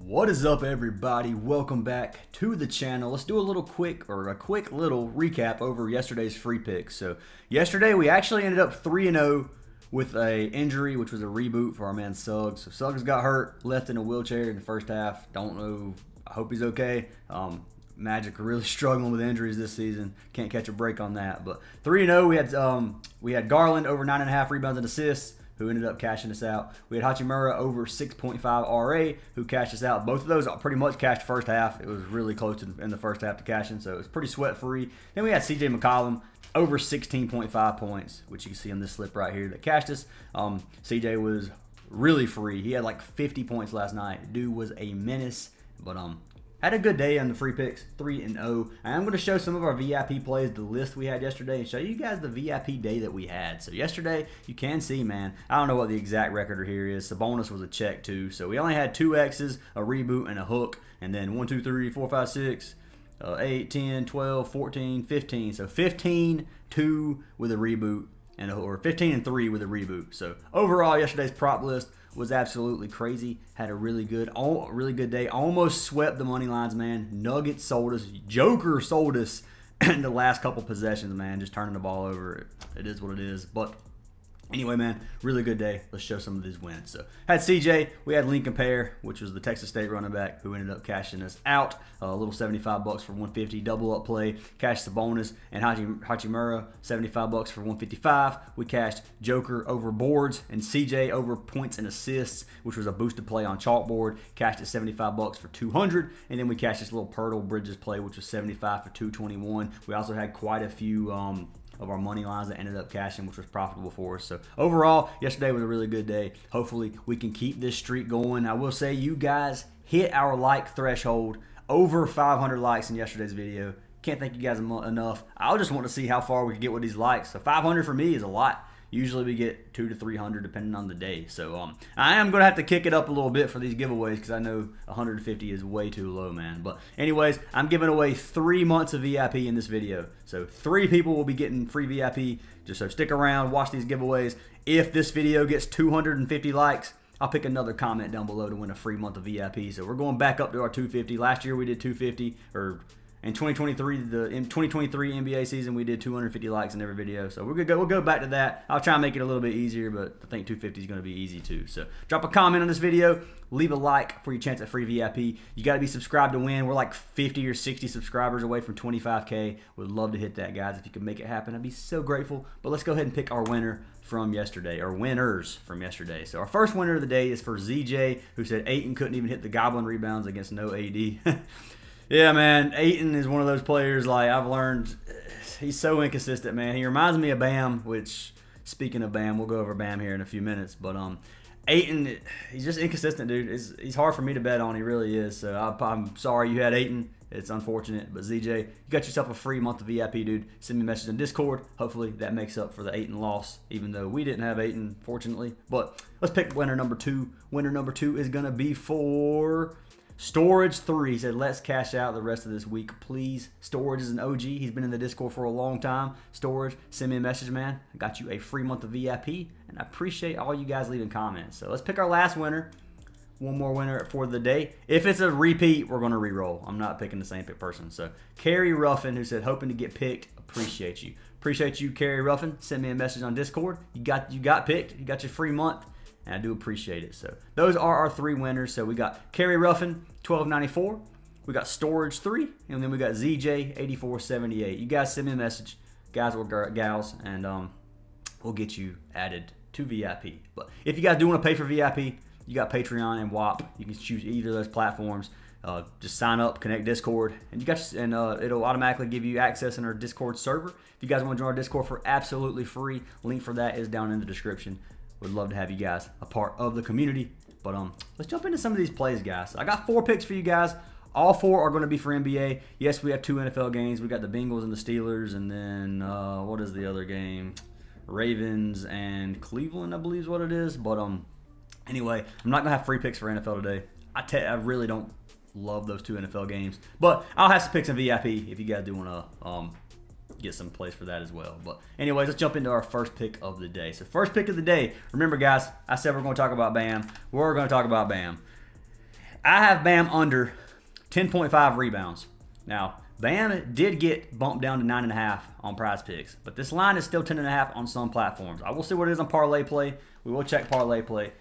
What is up, everybody? Welcome back to the channel. Let's do a quick little recap over yesterday's free picks. So yesterday we actually ended up 3-0 with a injury, which was a reboot for our man Suggs. So Suggs got hurt, left in a wheelchair in the first half. Don't know. I hope he's okay. Magic are really struggling with injuries this season. Can't catch a break on that. But 3-0. We had Garland over 9.5 rebounds and assists, who ended up cashing us out. We had Hachimura over 6.5 RA, who cashed us out. Both of those pretty much cashed first half. It was really close in the first half to cashing, so it was pretty sweat-free. Then we had CJ McCollum over 16.5 points, which you can see on this slip right here that cashed us. CJ was really free. He had like 50 points last night. Dude was a menace, but had a good day on the free picks, 3-0. I'm going to show some of our VIP plays, the list we had yesterday, and show you guys the VIP day that we had. So yesterday, you can see, man, I don't know what the exact record here is. Sabonis was a check too. So we only had 2 X's, a reboot, and a hook. And then 1, 2, 3, 4, 5, 6, 8, 10, 12, 14, 15. So 15-2 with a reboot, or 15-3 with a reboot. So overall, yesterday's prop list was absolutely crazy. Had a really good day. Almost swept the money lines, man. Nuggets sold us. Joker sold us in the last couple possessions, man. Just turning the ball over. It is what it is. But anyway, man, really good day. Let's show some of these wins. So, had CJ. We had Lincoln Pear, which was the Texas State running back, who ended up cashing us out. A little $75 for 150, double up play. Cashed the bonus. And Hachimura, $75 for 155. We cashed Joker over boards and CJ over points and assists, which was a boosted play on Chalkboard. Cashed at $75 for 200. And then we cashed this little Pirtle Bridges play, which was 75 for 221. We also had quite a few of our money lines that ended up cashing, which was profitable for us. So overall, yesterday was a really good day. Hopefully we can keep this streak going. I will say you guys hit our like threshold, over 500 likes in yesterday's video. Can't thank you guys enough. I just want to see how far we can get with these likes. So 500 for me is a lot. Usually we get 200 to 300 depending on the day. So I am going to have to kick it up a little bit for these giveaways because I know 150 is way too low, man. But anyways, I'm giving away 3 months of VIP in this video. So 3 people will be getting free VIP. Just so stick around, watch these giveaways. If this video gets 250 likes, I'll pick another comment down below to win a free month of VIP. So we're going back up to our 250. Last year we did 250, or in 2023, in 2023 NBA season, we did 250 likes in every video. So we'll go back to that. I'll try and make it a little bit easier, but I think 250 is going to be easy too. So drop a comment on this video. Leave a like for your chance at free VIP. You got to be subscribed to win. We're like 50 or 60 subscribers away from 25K. Would love to hit that, guys. If you could make it happen, I'd be so grateful. But let's go ahead and pick our winner from yesterday, or winners from yesterday. So our first winner of the day is for ZJ, who said Ayton couldn't even hit the goblin rebounds against no AD. Yeah, man, Ayton is one of those players, like, I've learned, he's so inconsistent, man. He reminds me of Bam, which, speaking of Bam, we'll go over Bam here in a few minutes. But Ayton, he's just inconsistent, dude. He's hard for me to bet on. He really is. So I'm sorry you had Ayton. It's unfortunate. But ZJ, you got yourself a free month of VIP, dude. Send me a message on Discord. Hopefully that makes up for the Ayton loss, even though we didn't have Ayton, fortunately. But let's pick winner number 2. Winner number 2 is going to be for Storage 3. He said, let's cash out the rest of this week, please. Storage is an OG. He's been in the Discord for a long time. Storage, send me a message, man. I got you a free month of VIP, and I appreciate all you guys leaving comments. So let's pick our last winner. One more winner for the day. If it's a repeat, we're going to re-roll. I'm not picking the same person. So Carrie Ruffin, who said, hoping to get picked. Appreciate you. Appreciate you, Carrie Ruffin. Send me a message on Discord. You got picked. You got your free month. And I do appreciate it. So those are our 3 winners. So we got Carrie Ruffin, 1294. We got Storage 3. And then we got ZJ, 8478. You guys send me a message, guys or gals, and we'll get you added to VIP. But if you guys do want to pay for VIP, you got Patreon and WAP. You can choose either of those platforms. Just sign up, connect Discord, and it'll automatically give you access in our Discord server. If you guys want to join our Discord for absolutely free, link for that is down in the description. Would love to have you guys a part of the community. But let's jump into some of these plays, guys. I got 4 picks for you guys. All 4 are going to be for NBA. Yes, we have 2 NFL games. We got the Bengals and the Steelers, and then what is the other game? Ravens and Cleveland, I believe is what it is. But anyway, I'm not gonna have free picks for NFL today. I really don't love those 2 NFL games, but I'll have some picks in VIP if you guys do want to get some plays for that as well. But anyways, let's jump into our first pick of the day. So first pick of the day, remember guys, I said we're going to talk about Bam. We're going to talk about Bam. I have Bam under 10.5 rebounds. Now, Bam did get bumped down to 9.5 on Prizepicks, but this line is still 10.5 on some platforms. I will see what it is on Parlay Play. We will check Parlay Play.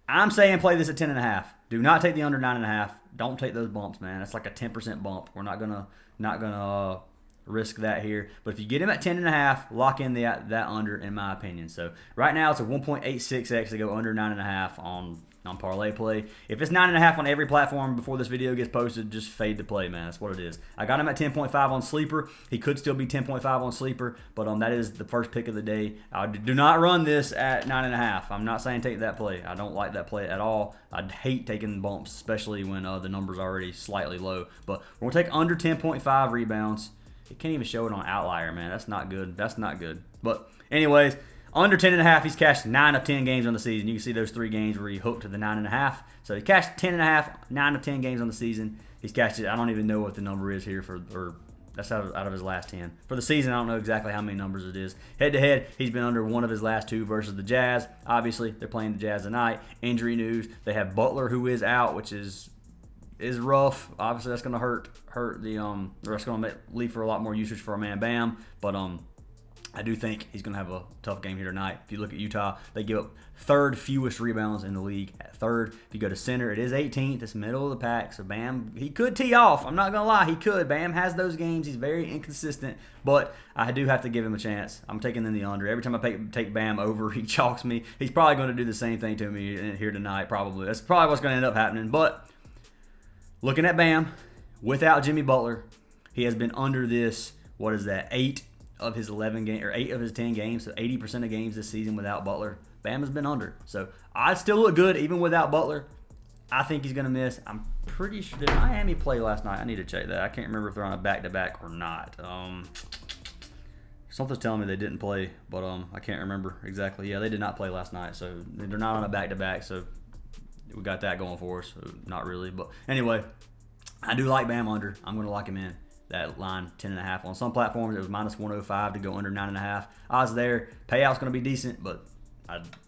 I'm saying play this at 10.5. Do not take the under 9.5. Don't take those bumps, man. That's like a 10% bump. We're not gonna risk that here. But if you get him at 10.5, lock in that under, in my opinion. So right now it's a 1.86x to go under 9.5 on Parlay Play. If it's 9.5 on every platform before this video gets posted, just fade the play, man. That's what it is. I got him at 10.5 on Sleeper. He could still be 10.5 on Sleeper, but that is the first pick of the day. I do not run this at 9.5. I'm not saying take that play. I don't like that play at all. I hate taking bumps, especially when the number's already slightly low. But we're going to take under 10.5 rebounds. It can't even show it on OUTLIER, man. That's not good. That's not good. But anyways, under 10.5, he's cashed 9 of 10 games on the season. You can see those 3 games where he hooked to the 9.5. So he cashed 10.5, 9 of 10 games on the season. He's cashed it. I don't even know what the number is here that's out of his last 10. For the season, I don't know exactly how many numbers it is. Head-to-head, he's been under one of his last 2 versus the Jazz. Obviously, they're playing the Jazz tonight. Injury news. They have Butler, who is out, which is rough. Obviously, that's going to hurt the or that's going to leave for a lot more usage for our man Bam. But I do think he's going to have a tough game here tonight. If you look at Utah, they give up 3rd fewest rebounds in the league at 3rd. If you go to center, it is 18th. It's middle of the pack. So Bam, he could tee off. I'm not going to lie. He could. Bam has those games. He's very inconsistent. But I do have to give him a chance. I'm taking in the under. Every time I take Bam over, he chalks me. He's probably going to do the same thing to me here tonight, probably. That's probably what's going to end up happening. But looking at Bam, without Jimmy Butler, he has been under this, 8 of his 11 game or 8 of his 10 games, so 80% of games this season without Butler. Bam has been under. So I still look good even without Butler. I think he's going to miss. I'm pretty sure. Did Miami play last night? I need to check that. I can't remember if they're on a back-to-back or not. Something's telling me they didn't play, but I can't remember exactly. Yeah, they did not play last night, so they're not on a back-to-back, so we got that going for us. So not really, but anyway, I do like Bam under. I'm going to lock him in. That line 10.5 on some platforms it was minus 105 to go under 9.5. Odds there. Payout's going to be decent, but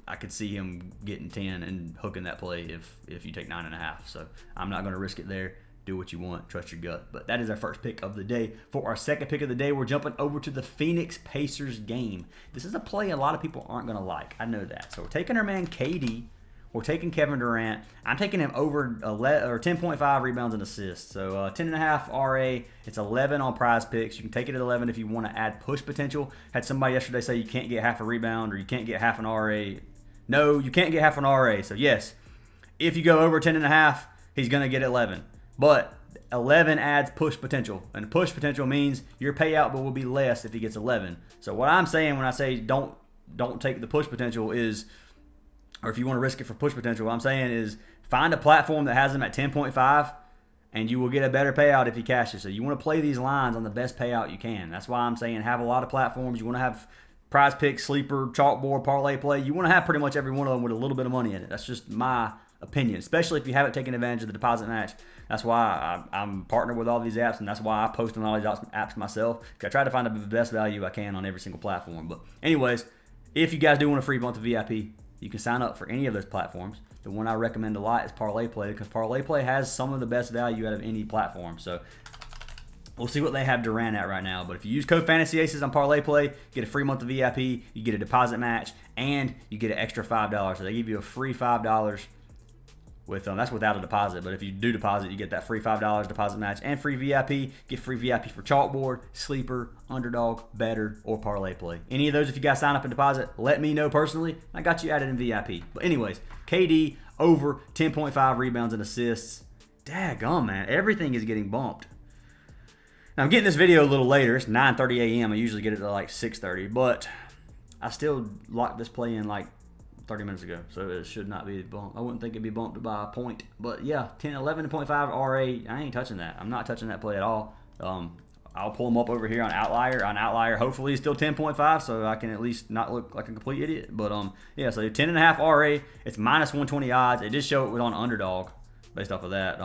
I could see him getting 10 and hooking that play if you take 9.5. So I'm not going to risk it there. Do what you want. Trust your gut. But that is our first pick of the day. For our second pick of the day, we're jumping over to the Phoenix Pacers game. This is a play a lot of people aren't going to like. I know that. So we're taking our man KD. We're taking Kevin Durant. I'm taking him over 10.5 rebounds and assists. So 10.5 RA. It's 11 on Prizepicks. You can take it at 11 if you want to add push potential. Had somebody yesterday say you can't get half a rebound or you can't get half an RA. No, you can't get half an RA. So yes, if you go over 10.5, he's going to get 11. But 11 adds push potential. And push potential means your payout will be less if he gets 11. So what I'm saying when I say don't take the push potential is, or if you want to risk it for push potential, what I'm saying is find a platform that has them at 10.5 and you will get a better payout if you cash it. So you want to play these lines on the best payout you can. That's why I'm saying have a lot of platforms. You want to have Prizepicks, Sleeper, Chalkboard, Parlay Play. You want to have pretty much every one of them with a little bit of money in it. That's just my opinion, especially if you haven't taken advantage of the deposit match. That's why I'm partnered with all these apps, and that's why I post on all these apps myself. I try to find the best value I can on every single platform. But anyways, if you guys do want a free month of VIP, you can sign up for any of those platforms. The one I recommend a lot is Parlay Play because Parlay Play has some of the best value out of any platform. So we'll see what they have Durant at right now. But if you use code Fantasy Aces on Parlay Play, get a free month of VIP, you get a deposit match, and you get an extra $5. So they give you a free $5 with that's without a deposit. But if you do deposit, you get that free $5 deposit match and free VIP. Get free VIP for Chalkboard, Sleeper, Underdog, Better, or Parlay Play. Any of those, if you guys sign up and deposit, let me know personally. I got you added in VIP. But anyways, KD over 10.5 rebounds and assists. Daggum, man. Everything is getting bumped. Now, I'm getting this video a little later. It's 9:30 a.m. I usually get it at like 6:30. But I still locked this play in like 30 minutes ago, so it should not be bumped. I wouldn't think it'd be bumped by a point, but yeah, 11.5 RA. I ain't touching that. I'm not touching that play at all. I'll pull them up over here on OUTLIER. On OUTLIER, hopefully it's still 10.5, so I can at least not look like a complete idiot. But yeah, so 10.5 RA. It's minus 120 odds. It did show it was on Underdog, based off of that.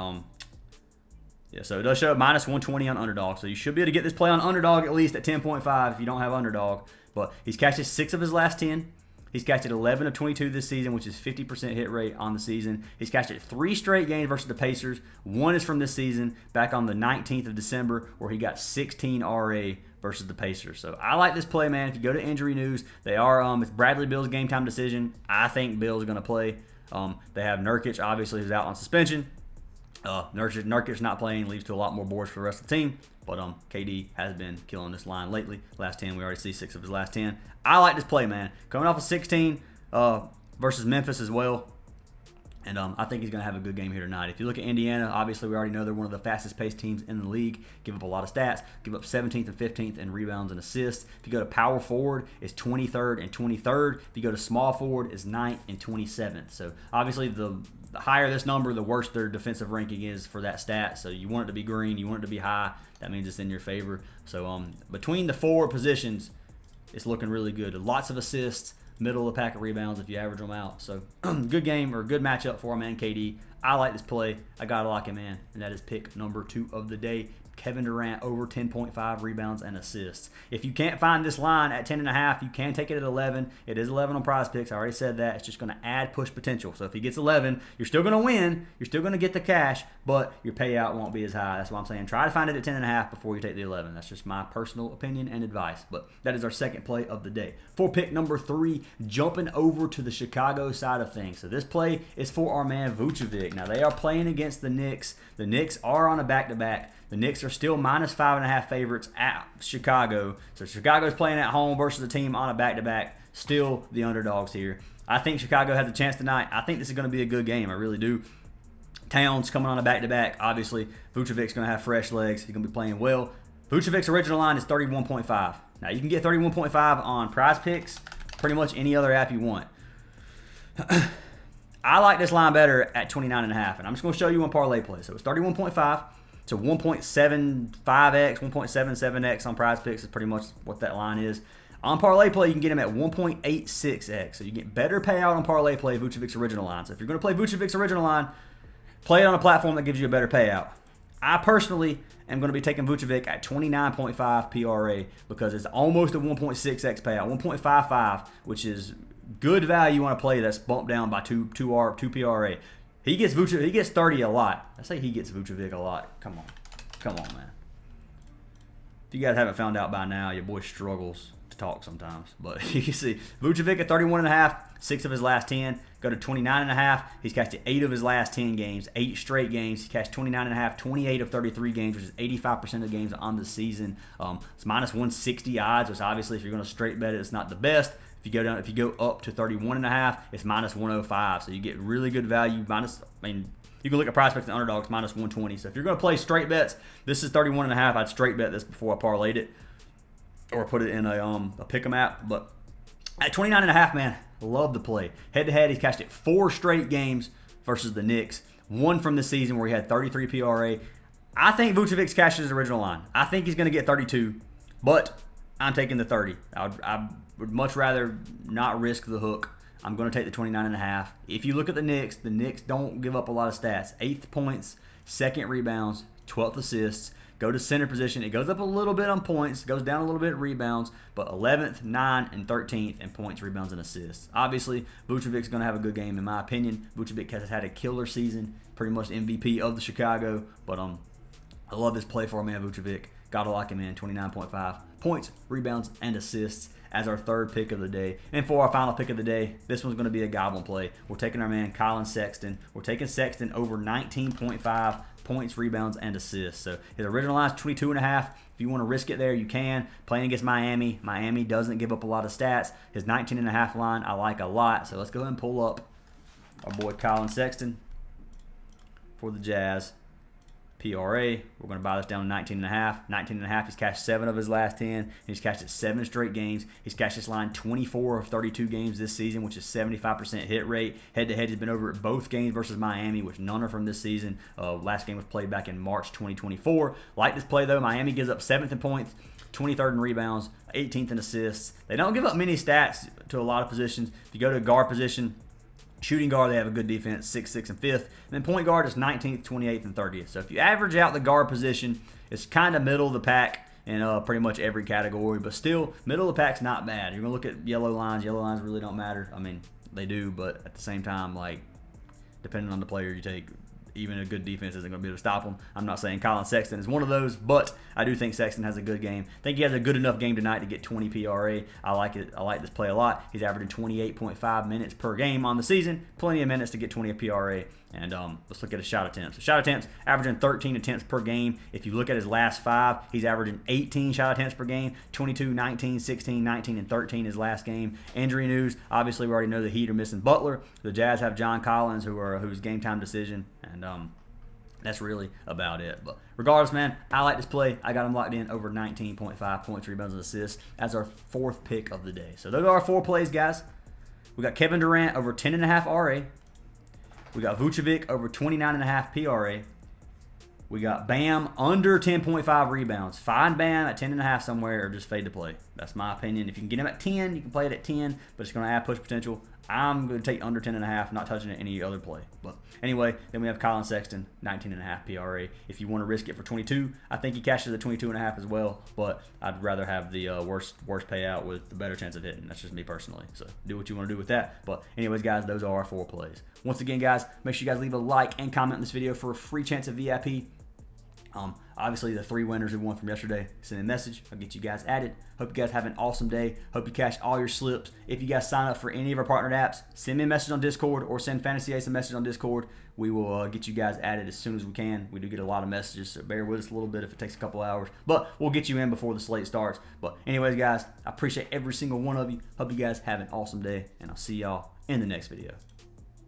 Yeah, so it does show minus 120 on Underdog, so you should be able to get this play on Underdog at least at 10.5 if you don't have Underdog. But he's cashed 6 of his last 10. He's cashed it 11 of 22 this season, which is 50% hit rate on the season. He's cashed it 3 straight games versus the Pacers. One is from this season, back on the 19th of December, where he got 16 RA versus the Pacers. So I like this play, man. If you go to injury news, they are it's Bradley Beal's game time decision. I think Beal's going to play. They have Nurkic, obviously, who's out on suspension. Nurkic not playing leads to a lot more boards for the rest of the team. But KD has been killing this line lately. Last 10, we already see 6 of his last 10. I like this play, man. Coming off of 16 versus Memphis as well. And I think he's going to have a good game here tonight. If you look at Indiana, obviously we already know they're one of the fastest-paced teams in the league. Give up a lot of stats. Give up 17th and 15th in rebounds and assists. If you go to power forward, it's 23rd and 23rd. If you go to small forward, it's 9th and 27th. So obviously the higher this number, the worse their defensive ranking is for that stat. So you want it to be green. You want it to be high. That means it's in your favor. So between the 4 positions, it's looking really good. Lots of assists. Middle of the pack of rebounds if you average them out. So good game or good matchup for him and KD. I like this play. I got to lock him in. And that is pick number 2 of the day. Kevin Durant over 10.5 rebounds and assists. If you can't find this line at 10.5, you can take it at 11. It is 11 on Prizepicks. I already said that. It's just going to add push potential. So if he gets 11, you're still going to win. You're still going to get the cash, but your payout won't be as high. That's why I'm saying try to find it at 10.5 before you take the 11. That's just my personal opinion and advice. But that is our second play of the day. For pick number 3, jumping over to the Chicago side of things. So this play is for our man Vucevic. Now they are playing against the Knicks. The Knicks are on a back-to-back. The Knicks are still minus 5.5 favorites at Chicago. So Chicago's playing at home versus a team on a back-to-back. Still the underdogs here. I think Chicago has a chance tonight. I think this is going to be a good game. I really do. Towns coming on a back-to-back. Obviously, Vucevic's going to have fresh legs. He's going to be playing well. Vucevic's original line is 31.5. Now, you can get 31.5 on Prizepicks, pretty much any other app you want. I like this line better at 29.5, and I'm just going to show you one parlay play. So it's 31.5. So 1.75x, 1.77x on Prizepicks is pretty much what that line is. On Parlay Play, you can get him at 1.86x. So you get better payout on Parlay Play, Vucevic's original line. So if you're going to play Vucevic's original line, play it on a platform that gives you a better payout. I personally am going to be taking Vucevic at 29.5 PRA because it's almost a 1.6x payout, 1.55, which is good value on a play that's bumped down by 2 PRA. He gets 30 a lot. I say he gets Vucevic a lot. Come on, man. If you guys haven't found out by now, your boy struggles to talk sometimes. But you can see Vucevic at 31.5, 6 of his last 10. Go to 29.5. He's cashed 8 of his last 10 games, 8 straight games. He cashed 29.5, 28 of 33 games, which is 85% of games on the season. It's minus 160 odds, which obviously if you're going to straight bet it, it's not the best. If you go up to 31.5, it's minus 105. So you get really good value. You can look at Prizepicks and underdogs minus 120. So if you're going to play straight bets, this is 31.5. I'd straight bet this before I parlayed it or put it in a pick'em app. But at 29.5, man, love the play. Head to head, he's cashed it 4 straight games versus the Knicks. One from the season where he had 33 PRA. I think Vucevic's cashed his original line. I think he's going to get 32, but I'm taking the 30. I would much rather not risk the hook. I'm going to take the 29.5. If you look at the Knicks don't give up a lot of stats. 8th points, 2nd rebounds, 12th assists. Go to center position. It goes up a little bit on points, goes down a little bit in rebounds, but 11th, 9th, and 13th in points, rebounds, and assists. Obviously, Vucevic's going to have a good game, in my opinion. Vucevic has had a killer season, pretty much MVP of the Chicago, but I love this play for our man Vucevic. Got to lock him in, 29.5 points, rebounds, and assists as our third pick of the day. And for our final pick of the day, this one's going to be a goblin play. We're taking our man Colin Sexton. We're taking Sexton over 19.5 points, rebounds, and assists. So his original line is 22.5. If you want to risk it there, you can. Playing against Miami. Miami doesn't give up a lot of stats. His 19.5 line I like a lot. So let's go ahead and pull up our boy Colin Sexton for the Jazz. PRA, we're going to buy this down to 19.5. 19.5, he's cashed 7 of his last 10. He's cashed it 7 straight games. He's cashed this line 24 of 32 games this season, which is 75% hit rate. Head-to-head, he's been over at both games versus Miami, which none are from this season. Last game was played back in March 2024. Like this play, though, Miami gives up 7th in points, 23rd in rebounds, 18th in assists. They don't give up many stats to a lot of positions. If you go to guard position, shooting guard, they have a good defense, 6th, 6th, and 5th. And then point guard is 19th, 28th, and 30th. So if you average out the guard position, it's kind of middle of the pack in pretty much every category. But still, middle of the pack's not bad. You're going to look at yellow lines. Yellow lines really don't matter. I mean, they do, but at the same time, like, depending on the player you take, even a good defense isn't going to be able to stop him. I'm not saying Colin Sexton is one of those, but I do think Sexton has a good game. I think he has a good enough game tonight to get 20 PRA. I like it. I like this play a lot. He's averaging 28.5 minutes per game on the season. Plenty of minutes to get 20 PRA. And let's look at his shot attempts. So shot attempts, averaging 13 attempts per game. If you look at his last 5, he's averaging 18 shot attempts per game, 22, 19, 16, 19, and 13 his last game. Injury news, obviously we already know the Heat are missing Butler. The Jazz have John Collins, who's game time decision. And that's really about it. But regardless, man, I like this play. I got him locked in over 19.5 points, rebounds, and assists as our 4th pick of the day. So those are our 4 plays, guys. We got Kevin Durant over 10.5 RA. We got Vucevic over 29.5 PRA. We got Bam under 10.5 rebounds. Find Bam at 10.5 somewhere or just fade to play. That's my opinion. If you can get him at 10, you can play it at 10, but it's going to add push potential. I'm going to take under 10.5, not touching it any other play. But anyway, then we have Colin Sexton, 19.5 PRA. If you want to risk it for 22, I think he cashes at 22.5 as well, but I'd rather have the worst payout with the better chance of hitting. That's just me personally. So do what you want to do with that. But anyways, guys, those are our 4 plays. Once again, guys, make sure you guys leave a like and comment on this video for a free chance of VIP. Obviously, the 3 winners who won from yesterday, send a message. I'll get you guys added. Hope you guys have an awesome day. Hope you cash all your slips. If you guys sign up for any of our partnered apps, send me a message on Discord or send Fantasy Ace a message on Discord. We will get you guys added as soon as we can. We do get a lot of messages, so bear with us a little bit if it takes a couple hours. But we'll get you in before the slate starts. But anyways, guys, I appreciate every single one of you. Hope you guys have an awesome day, and I'll see y'all in the next video.